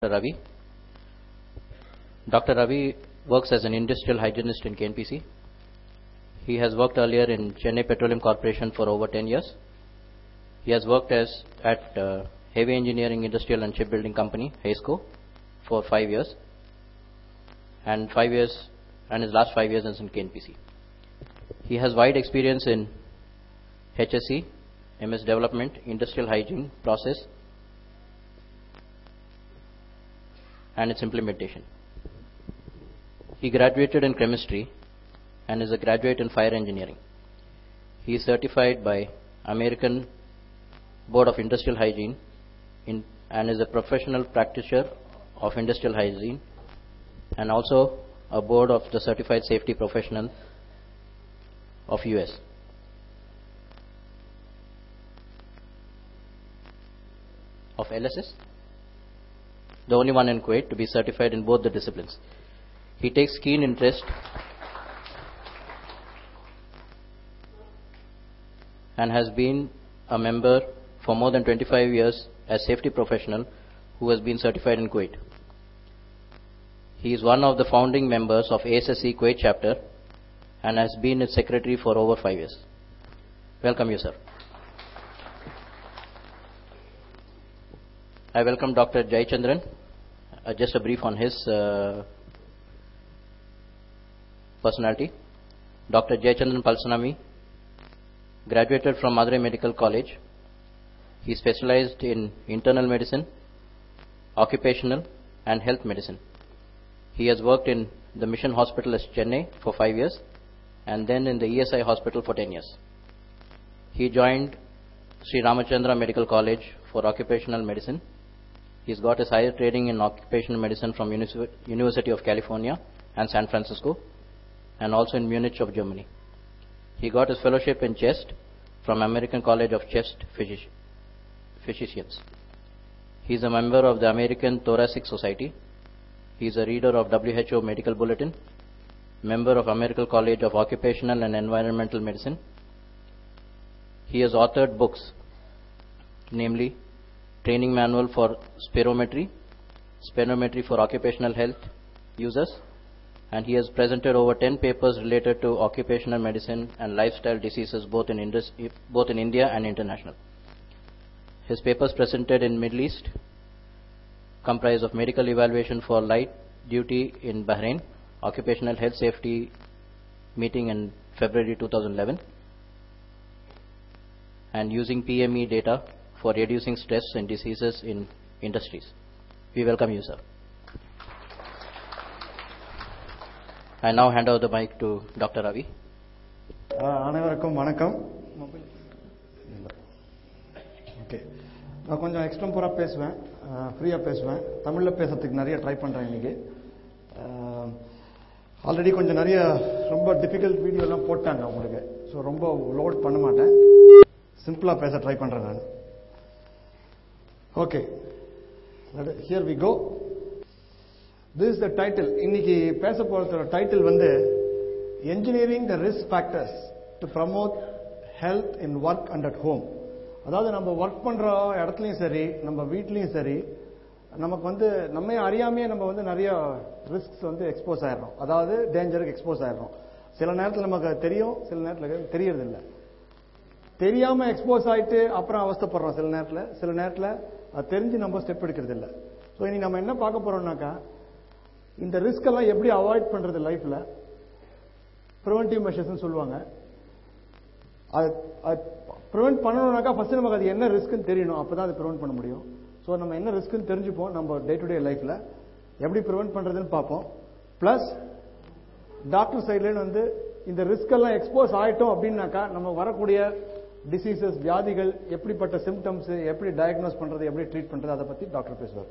Ravi. Dr. Ravi works as an industrial hygienist in KNPC. He has worked earlier in Chennai Petroleum Corporation for over 10 years. He has worked at Heavy Engineering Industrial and Shipbuilding Company, HASCO, for 5 years. And his last 5 years is in KNPC. He has wide experience in HSE, MS development, industrial hygiene process, and its implementation. He graduated in chemistry and is a graduate in fire engineering. He is certified by American Board of Industrial Hygiene and is a professional practitioner of industrial hygiene and also a board of the Certified Safety Professional of US. Of LSS, the only one in Kuwait to be certified in both the disciplines. He takes keen interest and has been a member for more than 25 years as safety professional who has been certified in Kuwait. He is one of the founding members of ASSE Kuwait chapter and has been its secretary for over 5 years. Welcome you, sir. I welcome Dr. Jayachandran. Just a brief on his personality. Dr. Jayachandran Palsanami graduated from Madurai Medical College. He specialized in internal medicine, occupational and health medicine. He has worked in the Mission Hospital at Chennai for 5 years and then in the ESI Hospital for 10 years. He joined Sri Ramachandra Medical College for occupational medicine. He's got his higher training in occupational medicine from University of California and San Francisco and also in Munich of Germany. He got his fellowship in chest from American College of Chest Physicians. He is a member of the American Thoracic Society. He is a reader of WHO Medical Bulletin, member of American College of Occupational and Environmental Medicine. He has authored books, namely Training Manual for Spirometry for Occupational Health Users, and he has presented over 10 papers related to occupational medicine and lifestyle diseases both in India and international. His papers presented in Middle East comprise of medical evaluation for light duty in Bahrain, occupational health safety meeting in February 2011, and using PME data for reducing stress and diseases in industries. We welcome you, sir. I now hand over the mic to Dr. Ravi. அனைவருக்கும் வணக்கம். Okay, நான் கொஞ்சம் எக்ஸ்டெம்பரா பேசுவேன், ஃப்ரீயா பேசுவேன். தமிழ்ல பேசுறதுக்கு நிறைய ட்ரை பண்றேன் இன்னைக்கு. ஆல்ரெடி கொஞ்சம் நிறைய ரொம்ப டிஃபிகல்ட் வீடியோ எல்லாம் போட்டாங்க உங்களுக்கு. ஸோ ரொம்ப லோட் பண்ண மாட்டேன், சிம்பிளா பேச ட்ரை பண்றேன் நான். Okay, here we go. This is the title. இன்னைக்கு பேச போற டைட்டில் வந்து engineering the risk factors to promote health in work and at home. அதாவது நம்ம ஒர்க் பண்ற இடத்துலையும் சரி, நம்ம வீட்லையும் சரி, நமக்கு வந்து நம்ம அறியாமையே நம்ம வந்து நிறைய ரிஸ்க்ஸ் வந்து எக்ஸ்போஸ் ஆயிடுறோம். அதாவது டேஞ்சருக்கு எக்ஸ்போஸ் ஆயிடுறோம். சில நேரத்தில் நமக்கு தெரியும், சில நேரத்தில் தெரியறதில்லை. தெரியாம எக்ஸ்போஸ் ஆயிட்டு அப்புறம் அவஸ்தைப்படுறோம் சில நேரத்தில் அது தெரிஞ்சு நம்ம ஸ்டெப் எடுக்கிறது இல்லை. ஸோ இனி நம்ம என்ன பார்க்க போறோம்னாக்கா, இந்த ரிஸ்க் எல்லாம் எப்படி அவாய்ட் பண்றது லைஃப்ல, ப்ரிவென்டிவ் மெஷர்ஸ் சொல்லுவாங்க. அது ப்ரிவென்ட் பண்ணணும்னாக்கா ஃபர்ஸ்ட் நமக்கு அது என்ன ரிஸ்க்னு தெரியணும், அப்பதான் அதை ப்ரிவென்ட் பண்ண முடியும். ஸோ நம்ம என்ன ரிஸ்க்னு தெரிஞ்சுப்போம், நம்ம டே டு டே லைஃப்ல எப்படி ப்ரிவென்ட் பண்றதுன்னு பார்ப்போம். பிளஸ் டாக்டர் சைட்ல வந்து இந்த ரிஸ்க் எல்லாம் எக்ஸ்போஸ் ஆயிட்டோம் அப்படின்னாக்கா நம்ம வரக்கூடிய டிசீசஸ், வியாதிகள், எப்படிப்பட்ட சிம்டம்ஸ், எப்படி டயக்னோஸ் பண்றது, எப்படி ட்ரீட் பண்றது, அதை பத்தி டாக்டர் பேசுவார்.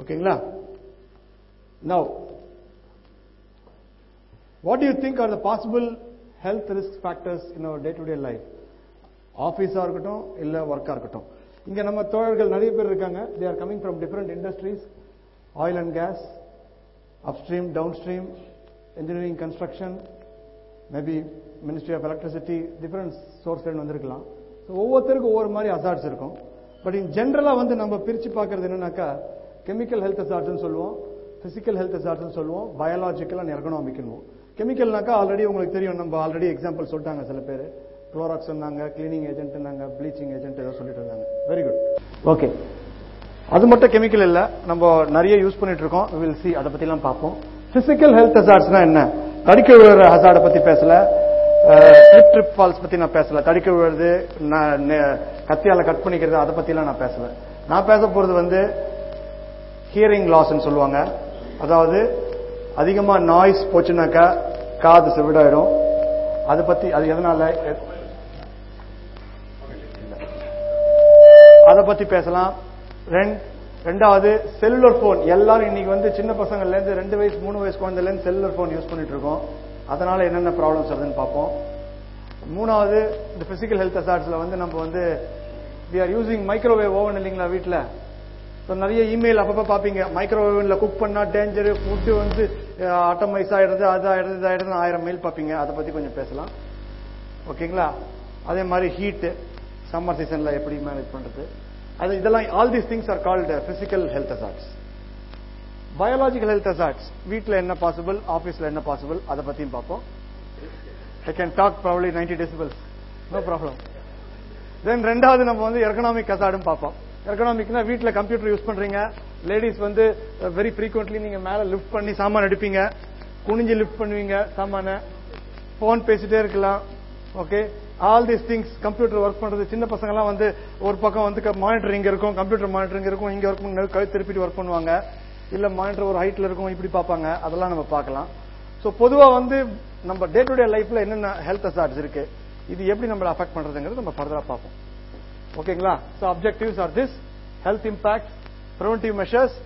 ஓகேங்களா? Now, what do you think are the possible health risk factors in our day-to-day life? ஆபீஸா இருக்கட்டும், இல்ல ஒர்க்கா இருக்கட்டும். இங்க நம்ம தோழர்கள் நிறைய பேர் இருக்காங்க. They are coming from different industries, oil and gas, upstream, downstream, engineering, construction, maybe Ministry of Electricity, different sources வந்திருக்கலாம். ஒவ்வொருத்தருக்கும் ஒவ்வொரு மாதிரி அசார்ட்ஸ் இருக்கும். பட் இன் ஜென்ரலா வந்து நம்ம பிரிச்சு பார்க்கறது என்னன்னாக்கா கெமிக்கல் ஹெல்த் ஹசார்ட்ஸ் சொல்லுவோம், பிசிக்கல் ஹெல்த் ஹசார்ட்ஸ் சொல்லுவோம், பயாலஜிக்கல் அண்ட் எர்கனாமிக். கெமிக்கல்னாக்கா ஆல்ரெடி உங்களுக்கு தெரியும், நம்ம ஆல்ரெடி எக்ஸாம்பிள் சொல்லிட்டாங்க சில பேர். குளோராக்ஸ் சொன்னாங்க, கிளீனிங் ஏஜென்ட் சொன்னாங்க, ப்ளீச்சிங் ஏஜென்ட் ஏதோ சொல்லிட்டு இருந்தாங்க. Very good. ஓகே, அது மட்டும் கெமிக்கல் இல்ல, நம்ம நிறைய யூஸ் பண்ணிட்டு இருக்கோம். வில் சி, அதை பத்தி எல்லாம் பார்ப்போம். பிசிக்கல் ஹெல்த் ஹசார்ட்ஸ்னா என்ன? தடிக்க விழுற ஹசார்டை பத்தி பேசல, ஸ்லிப் ட்ரிப் ஃபால்ஸ் பத்தி நான் பேசல, தடிக்க விழுறது, கத்தியால கட் பண்ணிக்கிறது, அதை பத்தி எல்லாம் நான் பேசல. நான் பேச போறது வந்து ஹியரிங் லாஸ் சொல்லுவாங்க. அதாவது அதிகமா நாய்ஸ் போச்சுனாக்கா காது செவிடாயிடும். அதை பத்தி, அது எதனால, அதை பத்தி பேசலாம். ரெண்டாவது செல்லுலர் போன். எல்லாரும் இன்னைக்கு வந்து சின்ன பசங்கள்ல இருந்து 2 வயசு 3 வயசு குழந்தைல இருந்து செல்லுலர் போன் யூஸ் பண்ணிட்டு இருக்கோம். அதனால என்னென்ன ப்ராப்ளம்ஸ் வருதுன்னு பார்ப்போம். மூணாவது, இந்த பிசிக்கல் ஹெல்த் ஹசார்ட்ஸ்ல வந்து நம்ம வந்து we are using microwave oven இல்லைங்களா வீட்டுல. நிறைய இமெயில் அப்பப்ப பாப்பீங்க, மைக்ரோவேவ்ல குக் பண்ணா டேஞ்சர், ஃபுட் வந்து ஆட்டோமைஸ் ஆயிடுறது, அது ஆயிடுறது, இது ஆயிடுறது, 1000 மெயில் பாப்பீங்க. அதை பத்தி கொஞ்சம் பேசலாம். ஓகேங்களா? அதே மாதிரி ஹீட், சம்மர் சீசன்ல எப்படி மேனேஜ் பண்றது, அது இதெல்லாம், all these things are called physical health hazards. Biological health hazards, வீட்டுல என்ன பாசிபிள், ஆபீஸ்ல என்ன பாசிபிள், அதை பத்தியும் பார்ப்போம். I can talk probably 90 decibels, no problem. Then ரெண்டாவது நம்ம வந்து எர்கனாமிக் ஹசார்டும் பார்ப்போம். எர்கனாமிக்னா வீட்டுல கம்ப்யூட்டர் யூஸ் பண்றீங்க, லேடிஸ் வந்து வெரி ஃப்ரீக்வென்ட்லி நீங்க மேல லிஃப்ட் பண்ணி சாமான் எடுப்பீங்க, குனிஞ்சு லிஃப்ட் பண்ணுவீங்க சாமான, போன் பேசிட்டே இருக்கலாம். Okay, all these things computer work பண்றது. சின்ன பசங்க எல்லாம் வந்து ஒரு பக்கம் வந்து மானிட்டரிங் இருக்கும், கம்ப்யூட்டர் மானிட்டரிங் இருக்கும், இங்க ஒர்க் பண்ண கை திருப்பிட்டு ஒர்க் பண்ணுவாங்க, இல்ல மானிட்டர் ஒரு ஹைட்ல இருக்கும், இப்படி பார்ப்பாங்க. அதெல்லாம் நம்ம பார்க்கலாம். சோ பொதுவா வந்து நம்ம டே டு டே லைஃப்ல என்னென்ன ஹெல்த் ஹசார்ட்ஸ் இருக்கு, இது எப்படி நம்மள அஃபெக்ட் பண்றதுங்கிறது நம்ம ஃபர்தரா பார்ப்போம். ஓகேங்களா? So objectives are this: health impact, preventive measures,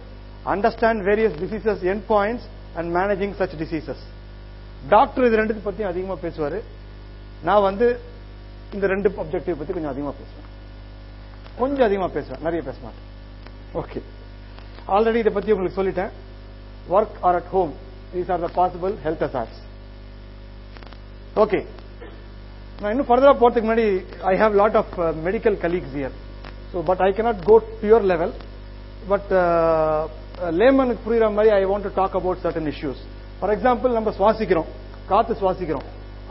understand various diseases end points and managing such diseases. Doctor இது ரெண்டுத்தை பத்தி அதிகமா பேசுவாரு. நான் வந்து இந்த 2 அப்ஜெக்டிவ் பத்தி கொஞ்சம் அதிகமா பேசுவேன், கொஞ்சம் அதிகமா பேசுவேன், நிறைய பேச மாட்டேன். ஓகே, ஆல்ரெடி இதை பத்தி உங்களுக்கு சொல்லிட்டேன். Work or at home, these are the possible health hazards. Okay, நான் இன்னும் ஃபர்தரா போறதுக்கு முன்னாடி I have lot of medical colleagues here, so but I cannot go to your level, but layman புரியுற மாதிரி I want to talk about certain issues. For example, நம்ம சுவாசிக்கிறோம், காத்து சுவாசிக்கிறோம்,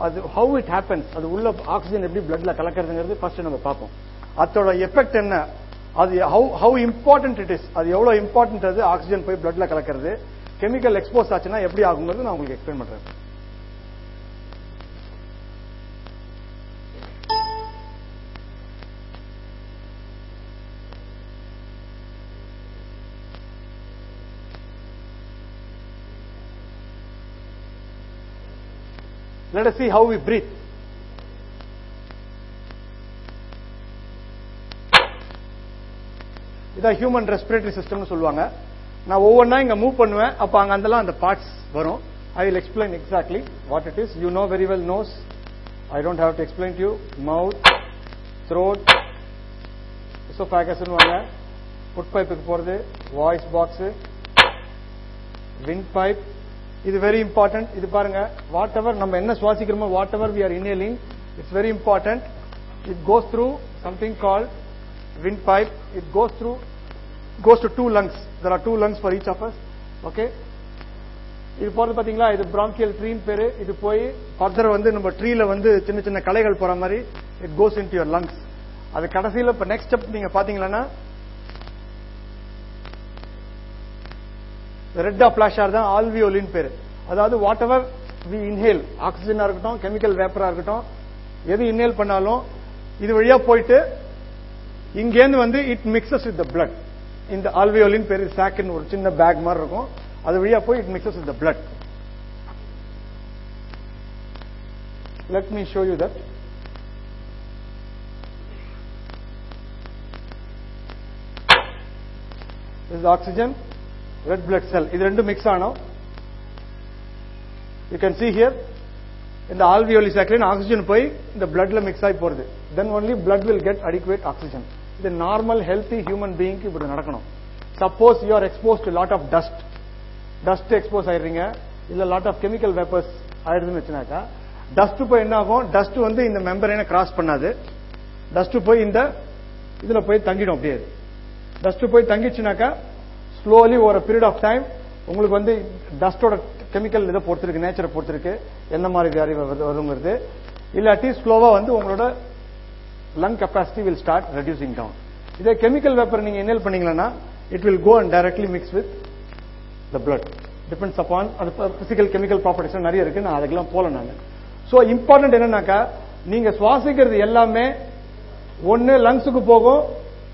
அது how it happens, அது உள்ள ஆக்சிஜன் எப்படி bloodல கலக்கிறதுங்கிறது ஃபர்ஸ்ட் நம்ம பார்ப்போம். அதோட எஃபெக்ட் என்ன, அது how important it is, அது எவ்வளவு இம்பார்ட்டன்ட், அது ஆக்சிஜன் போய் bloodல கலக்கிறது, கெமிக்கல் எக்ஸ்போஸ் ஆச்சுன்னா எப்படி ஆகுங்கிறது நான் உங்களுக்கு எக்ஸ்பிளைன் பண்றேன். Let us see how we breathe. இத ஹியூமன் ரெஸ்பிரேட்டரி சிஸ்டம்னு சொல்லுவாங்க. நான் ஒவ்வொன்றா இங்க மூவ் பண்ணுவேன், அப்ப அங்க அந்த பார்ட்ஸ் வரும். I will explain exactly what it is. You know very well nose. I don't have to explain to you. Mouth, throat, esophagus னுவாங்க, foot pipe க்கு போறது, voice box, wind pipe. இது very important. இது பாருங்க, whatever நம்ம என்ன சுவாசிக்கிறோமோ, whatever we are inhaling, it's very important. It goes through something called wind pipe. It goes to 2 lungs. There are 2 lungs for each of us. Okay, இது போறது பாத்தீங்களா, இது bronchial tree பேரு. இது போய் ஃபர்தர் வந்து நம்ம ட்ரீல வந்து சின்ன சின்ன களைகள் போற மாதிரி it goes into your lungs. அது கடைசியில இப்ப நெக்ஸ்ட் ஸ்டெப் நீங்க பாத்தீங்கன்னா ரெட் ஃபிளாஷர் தான் ஆல்வியோலின் பேரு. அதாவது வாட் எவர் வி இன்ஹேல், ஆக்சிஜனா இருக்கட்டும், கெமிக்கல் வேப்பரா இருக்கட்டும், எது இன்ஹேல் பண்ணாலும் இது வழியா போயிட்டு இங்கேருந்து வந்து it mixes with the blood. இந்த ஆல்வியோலின் பேரு சாக்னு ஒரு சின்ன பேக் மாதிரி இருக்கும், அது வழியா போய் it mixes with the blood. Let me show you that. This is oxygen, red blood cell. இது ரெண்டும் மிக்ஸ் ஆனோம். You can see here in the alveoli saccharine oxygen போய் இந்த bloodல mix ஆகி போறது. Then only blood will get adequate oxygen. இது normal healthy human பீயிங்க்கு இப்படி நடக்கணும். Suppose you are expose to lot of dust expose ஆயிடுறீங்க, இல்ல லாட் ஆஃப் கெமிக்கல் வேப்பர்ஸ் ஆயிடுதுன்னு வச்சுனாக்கா, டஸ்ட் போய் என்ன ஆகும், டஸ்ட் வந்து இந்த மெம்பரேனை கிராஸ் பண்ணாது, டஸ்ட் போய் இந்த இதுல போய் தங்கிடும். அப்படியே டஸ்ட் போய் தங்கிச்சுனாக்கா ஸ்லோலி ஒரு பீரியட் ஆஃப் டைம் உங்களுக்கு வந்து டஸ்டோட கெமிக்கல் இதை பொறுத்திருக்கு, நேச்சரை பொறுத்திருக்கு என்ன மாதிரி வியாதி வருங்கிறது. இல்லாட்டி ஸ்லோவா வந்து உங்களோட lung capacity will start reducing down. இதே கெமிக்கல் வேப்பர் நீங்க இன்ஹேல் பண்ணீங்கன்னா it will go and directly mix with the blood. Depends upon அது பிசிக்கல் கெமிக்கல் ப்ராப்பர்ட்டிஸ் நிறைய இருக்கு, நான் அதுக்கெல்லாம் போல நான். சோ இம்பார்ட்டன்ட் என்னன்னாக்கா நீங்க சுவாசிக்கிறது எல்லாமே ஒன்னு லங்ஸுக்கு போகும்,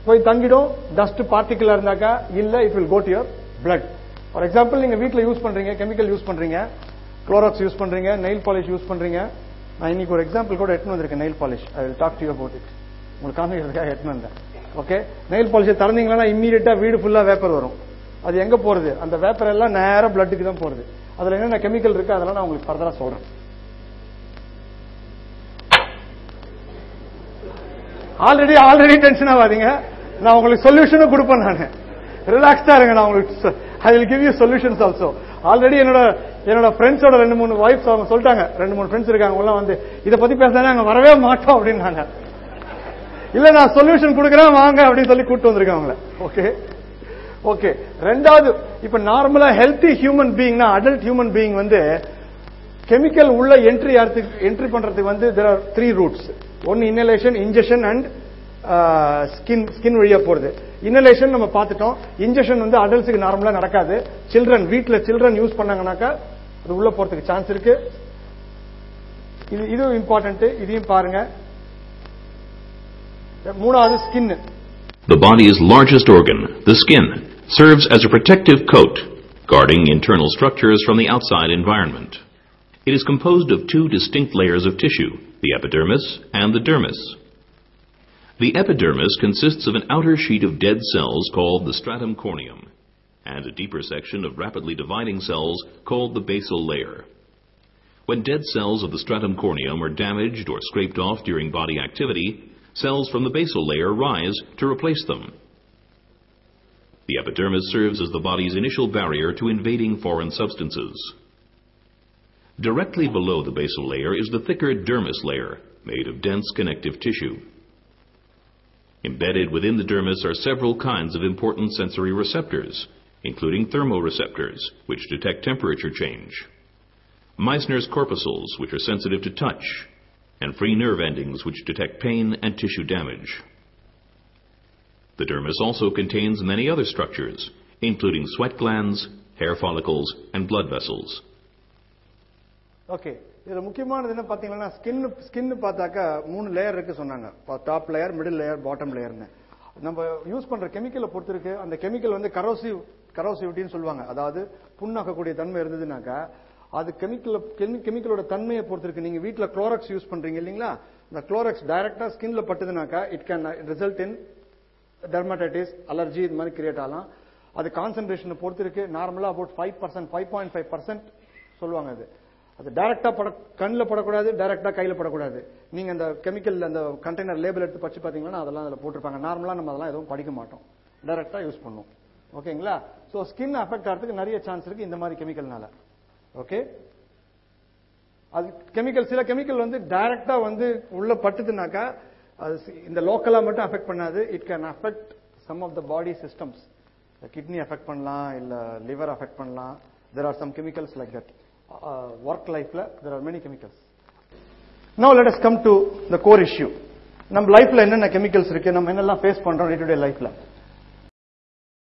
போய் தங்கிடும், டஸ்ட் பார்ட்டிகலா இருந்தாக்கா, இல்ல it will go to your blood. For example நீங்க வீட்டுல யூஸ் பண்றீங்க, கெமிக்கல் யூஸ் பண்றீங்க, குளோராக்ஸ் யூஸ் பண்றீங்க, நெயில் பாலிஷ் யூஸ் பண்றீங்க. நான் இன்னைக்கு ஒரு எக்ஸாம்பிள் கூட எடுத்து வந்திருக்கேன், nail polish. I will talk to you about it. உங்களுக்கு காமிக்கிறதுக்காக எடுத்து வந்தேன். ஓகே, நெயில் பாலிஷை திறந்தீங்கன்னா இம்மீடியட்டா வீடு ஃபுல்லா வேப்பர் வரும். அது எங்க போறது? அந்த வேப்பர் எல்லாம் நேரா பிளட்டுக்கு தான் போறது. அதுல என்னென்ன கெமிக்கல் இருக்கு அதெல்லாம் நான் உங்களுக்கு ஃபர்தரா சொல்றேன். ஆல்ரெடி டென்ஷன் ஆகாதீங்க, நான் உங்களுக்கு சொல்யூஷனும் கொடுப்பேன். நான் ரிலாக்ஸ்டா இருங்க, நான் உங்களுக்கு I will give you solutions also. Already என்னோட ஃப்ரெண்ட்ஸோட 2-3 வைஃப்ஸ் அவங்க சொல்லிட்டாங்க, 2-3 ஃப்ரெண்ட்ஸ் இருக்காங்க, அவங்க வந்து இதை பத்தி பேசினா நாங்க வரவே மாட்டோம் அப்படின்னாங்க. இல்ல நான் சொல்யூஷன் கொடுக்குறேன் வாங்க அப்படின்னு சொல்லி கூட்டு வந்திருக்கேன் அவங்கள. Okay okay. ரெண்டாவது, இப்ப நார்மலா ஹெல்த்தி ஹியூமன் பீயிங்னா அடல்ட் ஹியூமன் பீயிங் வந்து கெமிக்கல் உள்ள என்ட்ரி பண்றதுக்கு வந்து there are 3 routes. ஒன்னு இன்ஹலேஷன், இன்ஜெக்ஷன் அண்ட் ஸ்கின் வழியா போறது. இன்ஹலேஷன் நம்ம பார்த்துட்டோம். இன்ஜெக்ஷன் வந்து அடல்ட்ஸுக்கு நார்மலா நடக்காது. வீட்டுல சில்ட்ரன் யூஸ் பண்ணாங்கன்னாக்கா அது உள்ள போறதுக்கு சான்ஸ் இருக்கு. இது இம்பார்ட்டன்ட், இதையும் பாருங்க. மூணாவது skin. The body's largest organ, the skin, serves as a protective coat, guarding internal structures from the outside environment. It is composed of 2 distinct layers of tissue, the epidermis and the dermis. The epidermis consists of an outer sheet of dead cells called the stratum corneum, and a deeper section of rapidly dividing cells called the basal layer. When dead cells of the stratum corneum are damaged or scraped off during body activity, cells from the basal layer rise to replace them. The epidermis serves as the body's initial barrier to invading foreign substances. Directly below the basal layer is the thicker dermis layer, made of dense connective tissue. Embedded within the dermis are several kinds of important sensory receptors, including thermoreceptors, which detect temperature change, Meissner's corpuscles, which are sensitive to touch, and free nerve endings which detect pain and tissue damage. The dermis also contains many other structures, including sweat glands, hair follicles, and blood vessels. Okay, இதுல முக்கியமானது என்ன பாத்தீங்கன்னா skin பார்த்தாக்கா 3 layer இருக்கு சொன்னாங்க. Top layer, middle layer, bottom லேயர்னு. நம்ம use பண்ற கெமிக்கலை பொறுத்து இருக்கு. அந்த கெமிக்கல் வந்து கரோசிவிட்டின்னு சொல்லுவாங்க. அதாவது புண்ணாக்கக்கூடிய தன்மை இருந்ததுனாக்கா அது கெமிக்கலோட தன்மையை பொறுத்து இருக்கு. நீங்க வீட்டுல குளோராக்ஸ் யூஸ் பண்றீங்க இல்லீங்களா, இந்த குளோராக்ஸ் டைரக்டா ஸ்கின்ல பட்டுதுனாக்கா it can result in dermatitis, allergy, இது மாதிரி கிரியேட் ஆகலாம். அது கான்சென்ட்ரேஷனை பொறுத்து இருக்கு. நார்மலா அபவுட் 5%, 5.5% சொல்லுவாங்க. அது டைரக்டா கண்ணில் படக்கூடாது, டைரக்டா கையில படக்கூடாது. நீங்க அந்த கெமிக்கல் அந்த கண்டெய்னர் லேபிள் எடுத்து படிச்சு பாத்தீங்கன்னா அதெல்லாம் அதுல போட்டிருப்பாங்க. நார்மலா நம்ம அதெல்லாம் எதுவும் படிக்க மாட்டோம், டைரக்டா யூஸ் பண்ணுவோம். ஓகேங்களா? சோ ஸ்கின் அஃபெக்ட் ஆகிறதுக்கு நிறைய சான்ஸ் இருக்கு இந்த மாதிரி கெமிக்கல்னால. ஓகே, அது கெமிக்கல் சில கெமிக்கல் வந்து டைரக்டா வந்து உள்ள பட்டுதுனாக்கா அது இந்த லோக்கலா மட்டும் அஃபெக்ட் பண்ணாது. It can affect some of the body systems. Kidney affect பண்ணலாம், இல்ல லிவர் அஃபெக்ட் பண்ணலாம். there are some chemicals like that. Work life la there are many chemicals. Now let us come to the core issue. நம்ம லைஃப்ல என்னென்ன chemicals இருக்கு, நம்ம என்னெல்லாம் face பண்றோம் டே டு டே லைஃப்ல.